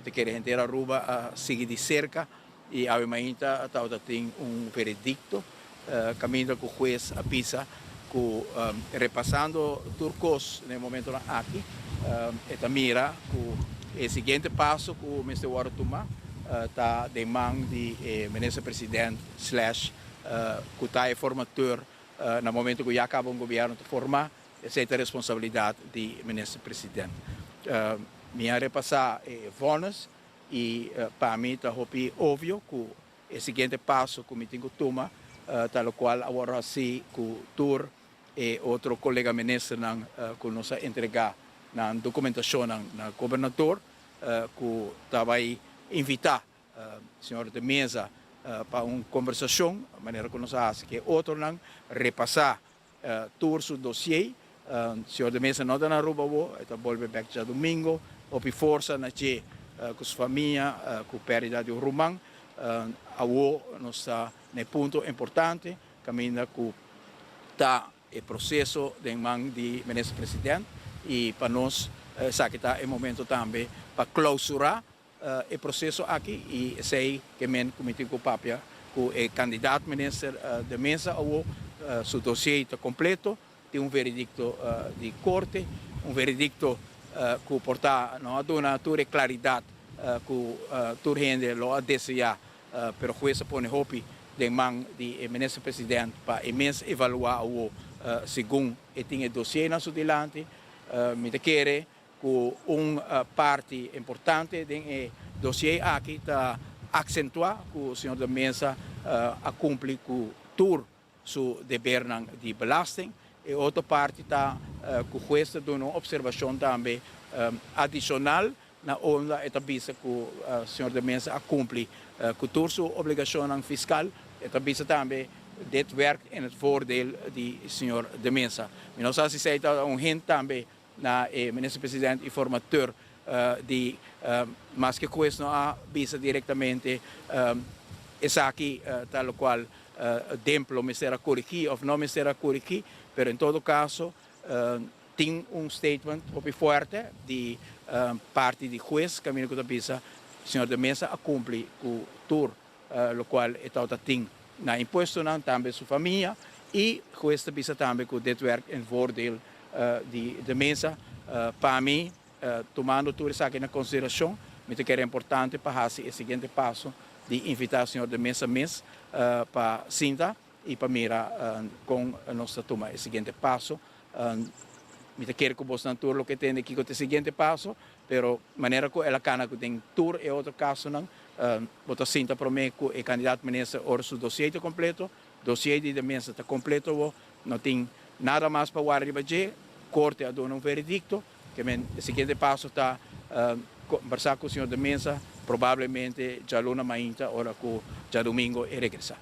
te quer gente era Aruba a seguir de cerca e a ainda tem veredicto caminho com o juez a Pisa repassando turcos no momento aqui e mira o seguinte passo que o Mr. Waratuma está de mão de ministro presidente slash que está formador no momento que já acaba o governo de formar essa é a responsabilidade do ministro presidente minha repassar vonos e para mim está óbvio que o seguinte passo que me tenho que tomar tal qual agora sim que o tour e outro colega ministro que nos entregar na documentação na governador que estava aí invitar o senhor de mesa para uma conversação de maneira que nos faz que outro não repassar tour seu dossiê o senhor de mesa não está na Aruba está volve back já domingo ou força na che com sua família com perda de um romão a nós está no ponto importante caminha que está o processo de mão do ministro presidente e para nós que está em momento também para clausurar o processo aqui e sei que o comitê com papia que o candidato ministro de mesa ou seu dossiê está completo tem veredicto de corte veredicto que porta não dona toda claridade que toda gente lo deseja pero juez põe hopi de mão do ministro presidente para imenso evaluar o segundo tem dossiê na sua delante me quer que parte importante do dossiê aqui está acentuar que o senhor da mesa cumpre com todo o dever de belasting e outra parte está que o juez dá uma observação também adicional na onda etabisa que o senhor da mesa cumpre com toda a sua obrigação fiscal etabisa também dit werkt in het voordeel do senhor de mesa. Nós assistimos hint também na minister-president informateur de mas que coisa não visa diretamente essa aqui tal qual templo me será corrigir ou não me será corrigir, pero em todo caso tem statement op forte de parte de juez caminho que visa o senhor de mesa a cumprir com tour lo qual é tem na imposto também sua família e juez visa também que dit werkt in voordeel de mesa para mim tomando tudo isso aqui na consideração me que é importante para fazer o seguinte passo de invitar o senhor de mesa para Sinta e para mirar com a nossa toma o seguinte passo me quer que você não o que tem aqui com o seguinte passo pero maneira que ela cana que tem tour e outro caso não bota Sinta para mim que o candidato ministro ora seu dossiê está completo dossiê de mesa está completo não tem nada mais para o arriba corte a donar veredicto que o seguinte passo está conversar com o senhor de mesa provavelmente já luna mainta ora que já domingo e regressar